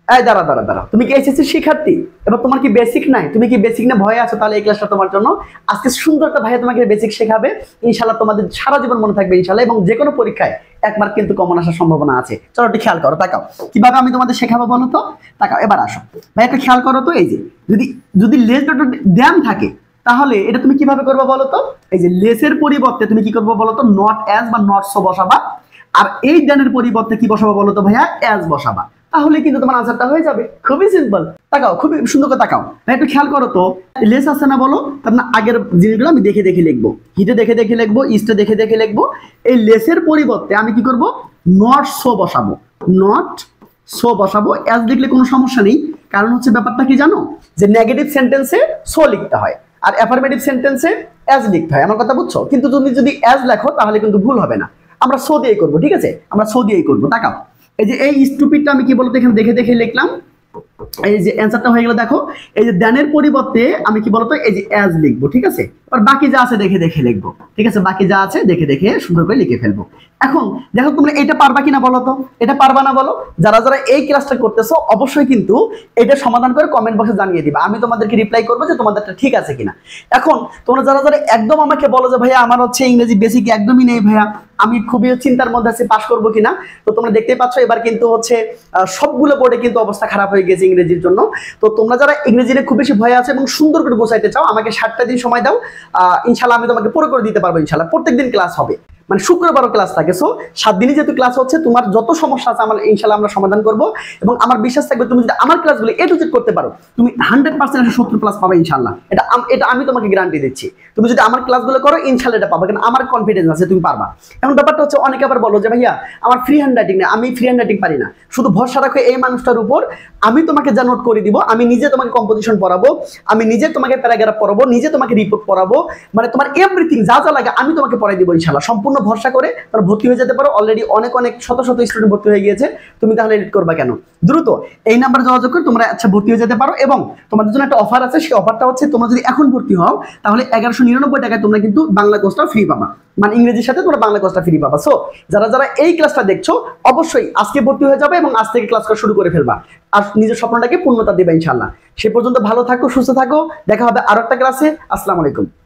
এই দাঁড়া দাঁড়া দাঁড়া, তুমি কি এসএসসি শিক্ষার্থী? এবার তোমার কি বেসিক নাই? তুমি কি বেসিক না ভয়ে আছো? তাহলে এই ক্লাসটা তোমার জন্য। আজকে সুন্দর একটা ভাইয়া তোমাকে বেসিক শেখাবে, ইনশাআল্লাহ তোমাদের সারা জীবন মনে থাকবে ইনশাআল্লাহ, এবং যে কোনো পরীক্ষায় একবার কিন্তু কমন আসার সম্ভাবনা আছে। চলো একটু খেয়াল করো, তাকাও কিভাবে আমি তোমাদের শেখাবো বলো তো। তাকাও, এবার আসো ভাই, একটু খেয়াল করো তো। এই যে যদি যদি লেস ডট ড্যাম থাকে, তাহলে এটা তুমি কিভাবে করবে বলো তো। এই যে লেসের পরিবর্তে তুমি কি করবে বলো তো, নট অ্যাজ বা নট সো বসাবা, আর এই ড্যানের পরিবর্তে কি বসাবো বলো তো ভাইয়া, অ্যাজ বসাবা। তাহলে কিন্তু তোমার আনসারটা হয়ে যাবে, খুবই সিম্পল। তাকাও, খুবই সুন্দর করে তাকাও ভাই, একটু খেয়াল করো তো। লেস আছে না বলো, তার না আগের জিনিসগুলো আমি দেখে দেখে লিখবো, হিটে দেখে দেখে লিখবো, ইস্টে দেখে দেখে লিখবো। এই লেসের পরিবর্তে আমি কি করব, নট সো বসাবো, নট সো বসাবো। অ্যাজ লিখলে কোনো সমস্যা নেই, কারণ হচ্ছে ব্যাপারটা কি জানো, যে নেগেটিভ সেন্টেন্সে সো লিখতে হয় আর অ্যাফার্মেটিভ সেন্টেন্সে অ্যাজ লিখতে হয়, আমার কথা বুঝছো? কিন্তু তুমি যদি অ্যাজ লেখো তাহলে কিন্তু ভুল হবে না। আমরা সো দিয়েই করবো, ঠিক আছে? আমরা সো দিয়েই করবো। তাকাও, এই যে এই স্টুপিডটা আমি কি বলতো এখানে দেখে দেখে লিখলাম, এই যে অ্যান্সারটা হয়ে গেল। দেখো, এই যে দ্যানের পরিবর্তে আমি কি বলতো, এই যে অ্যাজ লিখবো, ঠিক আছে? আর বাকি যা আছে দেখে দেখে লিখবো, ঠিক আছে? বাকি যা আছে দেখে দেখে সুন্দর করে লিখে ফেলবো। এখন দেখো তোমরা এটা পারবা কিনা বলো তো, এটা পারবা না বলো? যারা যারা এই ক্লাসটা করতেছো অবশ্যই কিন্তু এটা সমাধান করে কমেন্ট বক্সে জানিয়ে দিবা, আমি তোমাদেরকে রিপ্লাই করবো যে তোমাদেরটা ঠিক আছে কিনা। এখন তোমরা যারা যারা একদম আমাকে বলো যে ভাইয়া আমার হচ্ছে ইংরেজি বেসিক একদমই নেই ভাইয়া, আমি খুবই চিন্তার মধ্যে আছি পাস করবো কিনা, তো তোমরা দেখতেই পাচ্ছ এবার কিন্তু হচ্ছে সবগুলো বোর্ডে কিন্তু অবস্থা খারাপ হয়ে গেছে ইংরেজির জন্য। তো তোমরা যারা ইংরেজিতে খুব বেশি ভয় আছে এবং সুন্দর করে বোঝাইতে চাও, আমাকে 7টা দিন সময় দাও, ইনশাল্লাহ আমি তোমাকে পুরো করে দিতে পারবো ইনশাল্লাহ। প্রত্যেকদিন ক্লাস হবে, মানে শুক্রবারও ক্লাস থাকে। সো 7 দিনই যেহেতু ক্লাস হচ্ছে, তোমার যত সমস্যা আছে আমার ইনশাল্লাহ আমরা সমাধান করবো। এবং আমার বিশ্বাস থাকবে তুমি যদি আমার ক্লাসগুলো এ টু জেড করতে পারো, তুমি 100% 70+ পাবে ইনশাল্লাহ। এটা আমি তোমাকে গ্যারান্টি দিচ্ছি। তুমি যদি আমার ক্লাসগুলো করো ইনশাল্লাহ এটা পাবে, কারণ আমার কনফিডেন্স আছে তুমি পারবা। এখন ব্যাপারটা হচ্ছে অনেকে আবার বলো যে ভাইয়া আমার ফ্রি হ্যান্ড রাইটিং নেই, আমি ফ্রি হ্যান্ড রাইটিং পারি না। শুধু ভরসা রাখো এই মানুষটার উপর, আমি তোমাকে যা নোট করে দিব, আমি নিজে তোমাকে কম্পোজিশন পড়াবো, আমি নিজে তোমাকে প্যারাগ্রাফ পড়াবো, নিজে তোমাকে রিপোর্ট পড়াবো, মানে তোমার এভরিথিং যা যা লাগে আমি তোমাকে পড়াই দিব ইনশাল্লাহ। সম্পূর্ণ ভরসা করে তোমরা ভর্তি হয়ে যেতে পারো। অলরেডি অনেক অনেক শত শত স্টুডেন্ট ভর্তি হয়ে গিয়েছে, তুমি তাহলে লেট করবা কেন? দ্রুত এই নাম্বারে যোগাযোগ করে তোমরা আচ্ছা ভর্তি হয়ে যেতে পারো। এবং তোমাদের জন্য একটা অফার আছে, সেই অফারটা হচ্ছে তোমরা যদি এখন ভর্তি হও তাহলে 1199 টাকায় তোমরা কিন্তু বাংলা কোর্সটা ফ্রি পাবা, মানে ইংরেজির সাথে তোমরা বাংলা কোর্সটা ফ্রি পাবা। সো যারা যারা এই ক্লাসটা দেখছো অবশ্যই আজকে ভর্তি হয়ে যাবে এবং আজ থেকে ক্লাস করা শুরু করে ফেলবা, আর নিজের স্বপ্নটাকে পূর্ণতা দেবে ইনশাল্লাহ। সে পর্যন্ত ভালো থাকো, সুস্থ থাকো, দেখা হবে আরো একটা ক্লাসে। আসসালামু আলাইকুম।